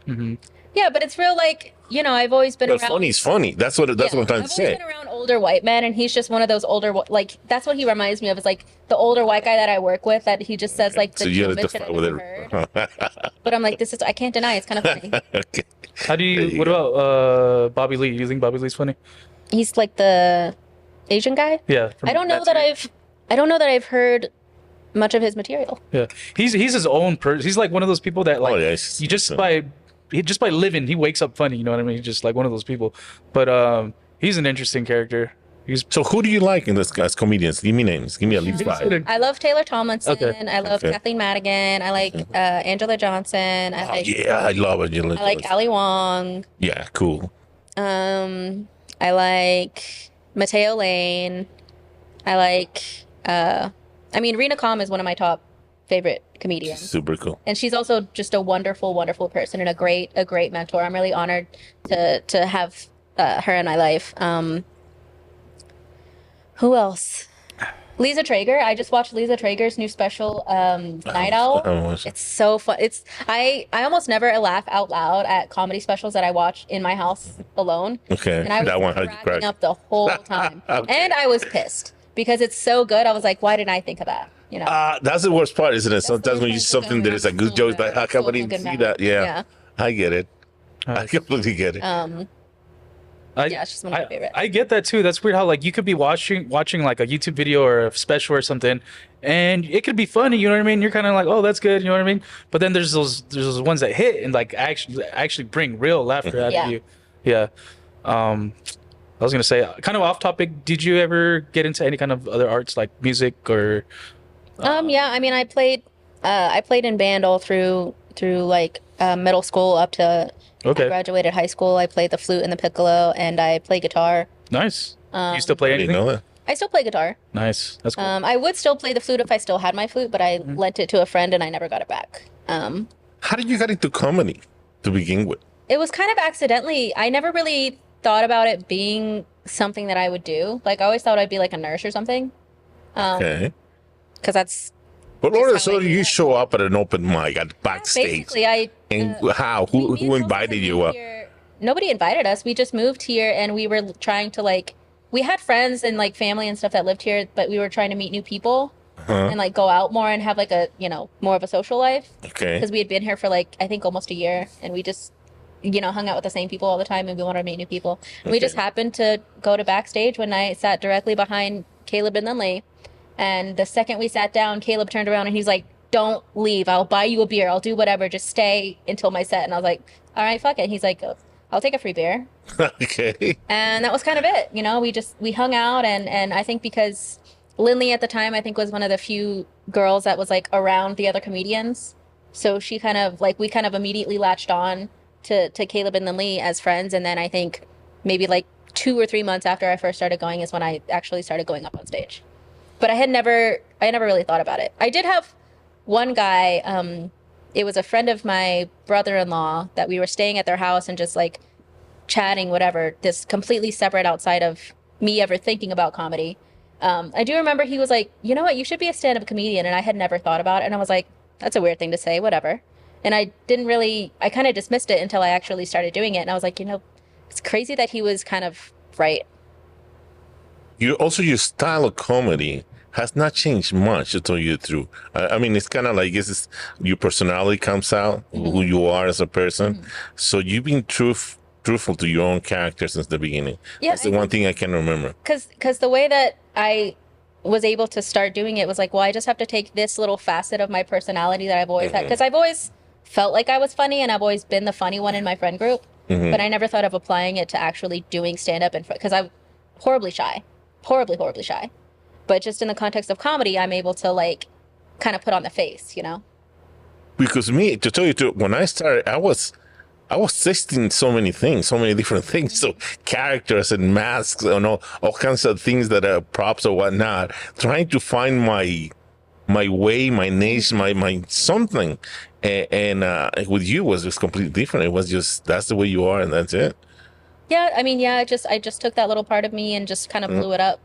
Yeah, but it's real like, I've always been But around. funny is funny. That's what I'm trying to I've always say. been around older white men, and he's just one of those older, like, that's what he reminds me of. Is like the older white guy that I work with that he just says like the So you dumbest shit identify I've with ever it. heard. But I'm like, I can't deny it's kind of funny. Okay. How do There you? you What go. about Bobby Lee? You think Bobby Lee's funny? He's like the Asian guy. Yeah. I don't know that I've heard much of his material. Yeah. He's his own person. He's like one of those people that like Oh, yeah, he's- you just by living, he wakes up funny. You know what I mean? He's just like one of those people. But he's an interesting character. He's So who do you like in this as comedians? Give me names. Give me at least five. I love Taylor Tomlinson. Okay. I love Okay. Kathleen Madigan. I like Angela Johnson. I Oh, like yeah, I love it. I like Ali Wong. Yeah, cool. I like Mateo Lane. I like Rena Calm is one of my top favorite comedians. Super cool. And she's also just a wonderful, wonderful person and a great mentor. I'm really honored to have her in my life. Who else? Lisa Traeger. I just watched Lisa Traeger's new special, Night Owl. It's so fun. I almost never laugh out loud at comedy specials that I watch in my house alone. Okay, And I was that one had you cracking crack. up the whole time. Okay. And I was pissed because it's so good. I was like, why didn't I think of that? That's the worst part, isn't it? the Sometimes when you worst see part, something that is a good joke, like how come I didn't see that? Yeah, I get it. I completely get it. Yeah, it's just one of my favorites. I get that too. That's weird how like you could be watching like a YouTube video or a special or something, and it could be funny. You know what I mean? You're kind of like, oh, that's good. You know what I mean? But then there's those ones that hit and like actually bring real laughter out Yeah. of you. Yeah. I was gonna say, kind of off topic. Did you ever get into any kind of other arts like music or? Yeah, I mean, I played in band all through like middle school up to I Okay. graduated high school. I played the flute and the piccolo, and I play guitar. Nice. You still play I didn't anything? know that. I still play guitar. Nice. That's cool. I would still play the flute if I still had my flute, but I lent it to a friend and I never got it back. How did you get into comedy to begin with? It was kind of accidentally. I never really thought about it being something that I would do. Like I always thought I'd be like a nurse or something. Okay. Because that's But all of a Just how I sudden do you that. show up at an open mic at backstage. basically And how? me Who and Joseph invited you moved up? here- Nobody invited us. We just moved here and we were trying to like, we had friends and like family and stuff that lived here, but we were trying to meet new people and like go out more and have like a, more of a social life. Okay. Because we had been here for like, I think almost a year and we just, hung out with the same people all the time and we wanted to meet new people. And we just happened to go to backstage one night, sat directly behind Caleb and Lindley. And the second we sat down, Caleb turned around and he's like, don't leave. I'll buy you a beer. I'll do whatever. Just stay until my set. And I was like, all right, fuck it. He's like, I'll take a free beer. Okay. And that was kind of it. We hung out and I think because Lindley at the time, I think was one of the few girls that was like around the other comedians. So she kind of like, we kind of immediately latched on to Caleb and Lindley as friends. And then I think maybe like 2 or 3 months after I first started going is when I actually started going up on stage. But I never really thought about it. I did have one guy, it was a friend of my brother-in-law that we were staying at their house and just like chatting, whatever, this completely separate outside of me ever thinking about comedy. I do remember he was like, you know what, you should be a stand-up comedian. And I had never thought about it. And I was like, that's a weird thing to say, whatever. And I kind of dismissed it until I actually started doing it. And I was like, it's crazy that he was kind of right. Your style of comedy has not changed much to tell you the truth. I mean, it's kind of like your personality comes out, who you are as a person. So you've been truthful to your own character since the beginning. Yeah, That's the one thing I can remember. Because the way that I was able to start doing it was like, well, I just have to take this little facet of my personality that I've always had, because I've always felt like I was funny and I've always been the funny one in my friend group, but I never thought of applying it to actually doing stand-up in front, because I'm horribly shy, horribly shy. But just in the context of comedy, I'm able to like kind of put on the face, you know? Because me, to tell you the truth, when I started, I was testing so many things, so many different things. So characters and masks and all kinds of things that are props or whatnot, trying to find my way, my niche, my something. And with you was just completely different. It was just, that's the way you are and that's it. Yeah, I mean, yeah, I just took that little part of me and just kind of blew it up.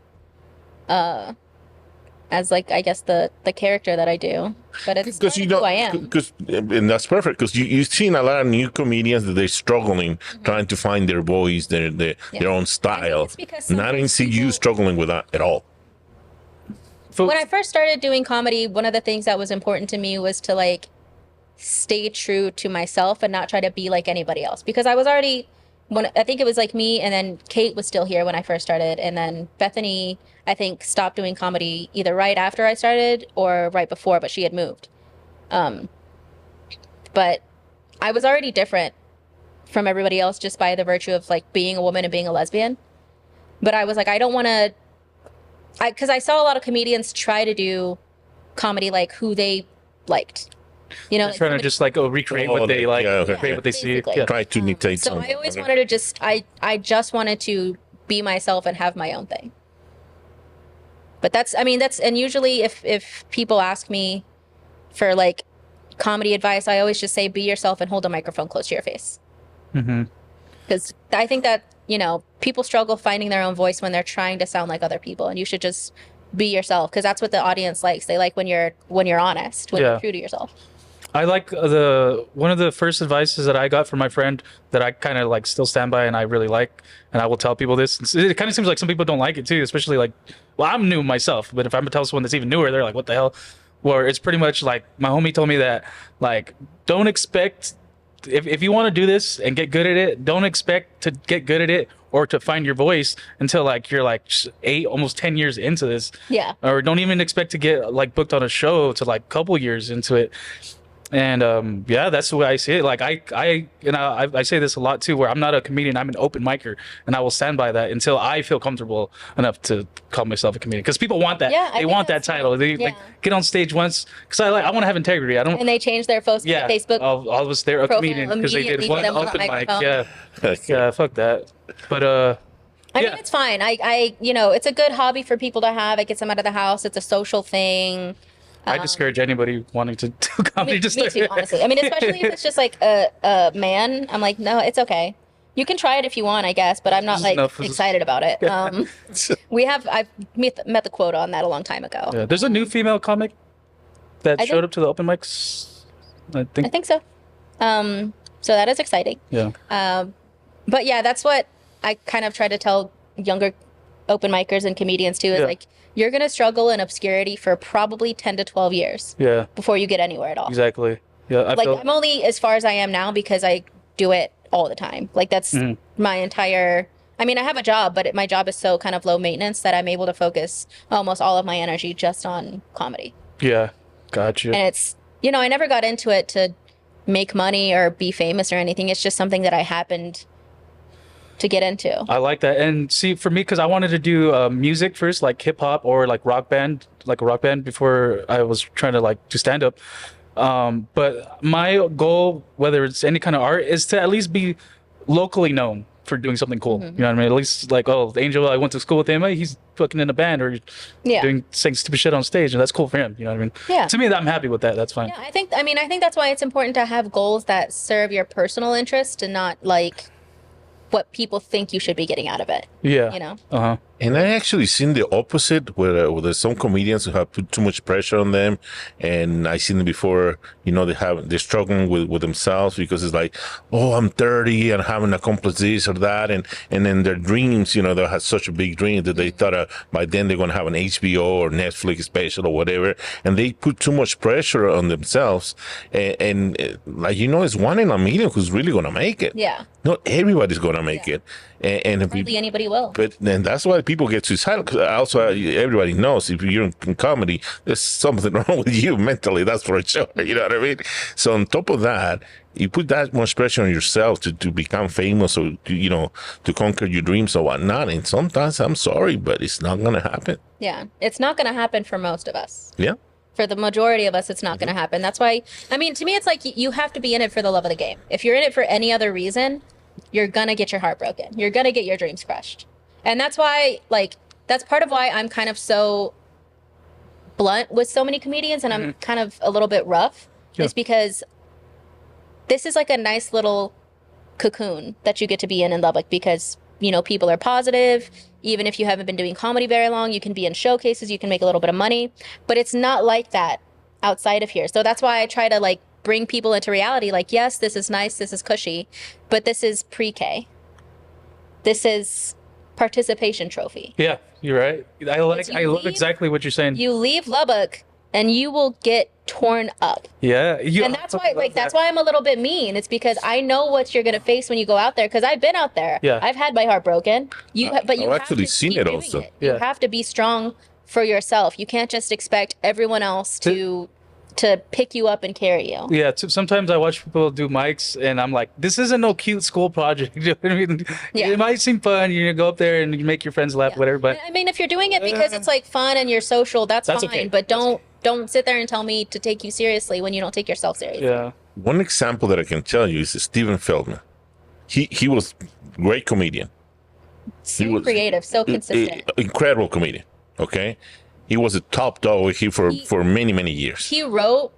As like, I guess the character that I do, but it's Because who I am. And that's perfect. Because you've seen a lot of new comedians that they're struggling, trying to find their voice, their own style. It's because And I didn't see you people- struggling with that at all. When I first started doing comedy, one of the things that was important to me was to like stay true to myself and not try to be like anybody else, because I was already, I think it was like me, and then Kate was still here when I first started, and then Bethany, I think, stopped doing comedy either right after I started or right before, but she had moved. But I was already different from everybody else just by the virtue of like being a woman and being a lesbian. But I was like, I don't want to, because I saw a lot of comedians try to do comedy like who they liked. You know, They're trying to just like recreate what they like, recreate what they see. basically. Yeah. Try to imitate So someone. I always wanted to just, I just wanted to be myself and have my own thing. But and usually if people ask me for like comedy advice, I always just say, be yourself and hold a microphone close to your face. Because I think that, you know, people struggle finding their own voice when they're trying to sound like other people, and you should just be yourself, because that's what the audience likes. They like when you're honest, when you're true to yourself. I like one of the first advices that I got from my friend that I kind of like still stand by and I really like, and I will tell people this. It kind of seems like some people don't like it too, especially like, well, I'm new myself, but if I'm gonna tell someone that's even newer, they're like, what the hell? Where it's pretty much like my homie told me that, like, don't expect, if you want to do this and get good at it, don't expect to get good at it or to find your voice until like you're like 8, almost 10 years into this. Yeah. Or don't even expect to get like booked on a show to like a couple years into it. And yeah, that's the way I see it. Like I say this a lot too, where I'm not a comedian, I'm an open micer, and I will stand by that until I feel comfortable enough to call myself a comedian. Because people want that. Yeah, they want that that's title. They like get on stage once. Because I want to have integrity. I don't. And they change their Facebook. All of us, they're a profile comedian because they did immediately one for them to open put mic. microphone. Yeah, yeah, fuck that. But I yeah. mean, it's fine. I you know, it's a good hobby for people to have. It gets them out of the house. It's a social thing. I discourage anybody wanting to do comedy. Me too, honestly. I mean, especially if it's just like a man. I'm like, no, it's okay. You can try it if you want, I guess, but I'm not like excited about it. I've met the quota on that a long time ago. Yeah, there's a new female comic that I showed up to the open mics. I think so. So that is exciting. Yeah. But yeah, that's what I kind of try to tell younger open micers and comedians too, is like, you're going to struggle in obscurity for probably 10 to 12 years before you get anywhere at all. Exactly. Yeah. I'm only as far as I am now because I do it all the time. Like that's my entire, I mean, I have a job, but my job is so kind of low maintenance that I'm able to focus almost all of my energy just on comedy. Yeah. Gotcha. And it's, you know, I never got into it to make money or be famous or anything. It's just something that I happened to get into. I like that. And see, for me, because I wanted to do music first, like hip hop or like a rock band before I was trying to like do stand up. But my goal, whether it's any kind of art, is to at least be locally known for doing something cool. You know what I mean? At least like, oh, Angel, I went to school with him. Hey, he's fucking in a band or saying stupid shit on stage, and that's cool for him. You know what I mean? Yeah. To me, I'm happy with that. That's fine. Yeah, I think that's why it's important to have goals that serve your personal interest and not like what people think you should be getting out of it. Yeah. You know? Uh-huh. And I actually seen the opposite, where there's some comedians who have put too much pressure on them, and I seen them before. They're struggling with themselves because it's like, oh, I'm 30 and I haven't accomplished this or that, and then their dreams, they had such a big dream that they thought by then they're gonna have an HBO or Netflix special or whatever, and they put too much pressure on themselves, and it's one in a million who's really gonna make it. Yeah. Not everybody's gonna make it, and if Hardly anybody will. But then that's why people get suicidal. Because also, everybody knows if you're in comedy, there's something wrong with you mentally. That's for sure. You know what I mean? So on top of that, you put that much pressure on yourself to become famous or to conquer your dreams or whatnot. And sometimes, I'm sorry, but it's not gonna happen. Yeah, it's not going to happen for most of us. Yeah. For the majority of us, it's not going to happen. That's why, to me, it's like you have to be in it for the love of the game. If you're in it for any other reason, you're going to get your heart broken. You're going to get your dreams crushed. And that's why, that's part of why I'm kind of so blunt with so many comedians and I'm kind of a little bit rough, is because this is like a nice little cocoon that you get to be in Lubbock because, people are positive. Even if you haven't been doing comedy very long, you can be in showcases, you can make a little bit of money, but it's not like that outside of here. So that's why I try to bring people into reality. Yes, this is nice, this is cushy, but this is pre-K. This is participation trophy. Yeah, you're right. I love exactly what you're saying. You leave Lubbock and you will get torn up. Yeah. And that's why, that's why I'm a little bit mean. It's because I know what you're going to face when you go out there. Because I've been out there. Yeah. I've had my heart broken. But you I've have actually to seen keep it doing also. it. You Yeah. have to be strong for yourself. You can't just expect everyone else to pick you up and carry you. Yeah, sometimes I watch people do mics, and I'm like, this isn't no cute school project. You know what I mean? Yeah. It might seem fun. You go up there and you make your friends laugh, whatever. But I mean, if you're doing it because it's fun and you're social, that's fine. okay. But don't sit there and tell me to take you seriously when you don't take yourself seriously. yeah, One example that I can tell you is Steven Feldman. He was a great comedian. So creative, so consistent. Incredible comedian. Okay. He was a top dog here for many, many years. He wrote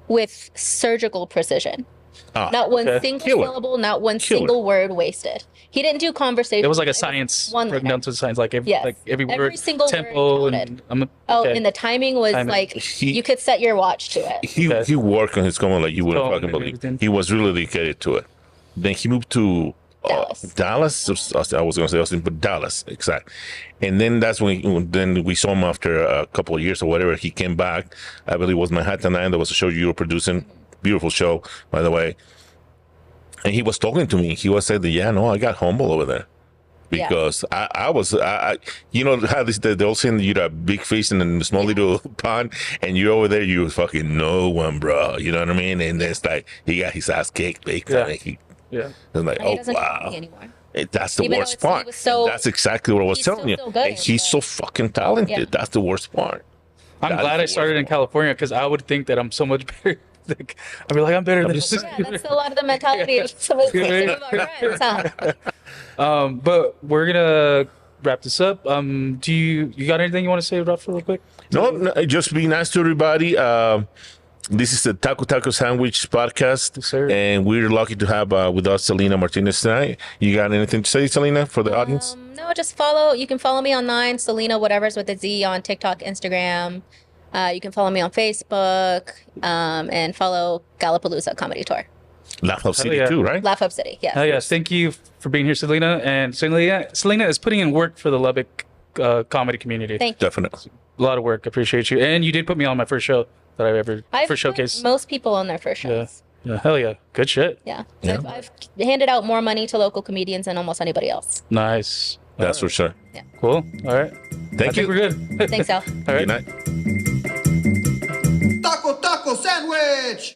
with surgical precision. Not one single Killer. syllable, not one Killer. single word wasted. He didn't do conversation. it was like a science, one broken liner. down to the science, like every Yes. every Every word, single word tempo, counted. and And the timing was you could set your watch to it. He worked on his comedy like you wouldn't Tone fucking and believe. everything. He was really dedicated to it. Then he moved to Dallas. I was going to say Austin, but Dallas, exactly. And then that's when we saw him after a couple of years or whatever. He came back. I believe it was Manhattan 9. That was a show you were producing. Beautiful show, by the way. And he was talking to me. He was saying that, I got humble over there. Because I was, how they all saying you're a big fish in a small little pond, and you're over there, you fucking no one, bro. You know what I mean? And it's like he got his ass kicked big time. yeah. And It's like, he doesn't wow. talk to me anymore. That's the Even though worst it's- he part. was so- That's exactly what I was he's telling you. so good, And he's but- so fucking talented. Yeah. That's the worst part. I'm That glad I is the started in worst California because I would think that I'm so much better. I'd be like, I'm better than this. Yeah, that's a lot of the mentality of some of our friends, huh? But we're gonna wrap this up. Do you got anything you want to say, Rafa, real quick? No, just be nice to everybody. This is the Taco Sandwich podcast, Yes, sir. and we're lucky to have with us Selena Martinez tonight. You got anything to say, Selena, for the audience? No, just follow. You can follow me online, Selena whatever's with a Z on TikTok, Instagram. You can follow me on Facebook and follow Gallapalooza Comedy Tour. Laugh Up City yeah. too, right? Laugh Up City, yes. Oh yes, thank you for being here, Selena. And Selena is putting in work for the Lubbock comedy community. Thank you. Definitely. A lot of work. Appreciate you. And you did put me on my first show that I've first put showcase. most people on their first Yeah. shows. Yeah. Hell yeah. Good shit. Yeah. Yeah. I've handed out more money to local comedians than almost anybody else. Nice. That's for sure. Cool. All right. Thank I you. think we're good. Thanks, Al. All right. Good night. Taco Sandwich!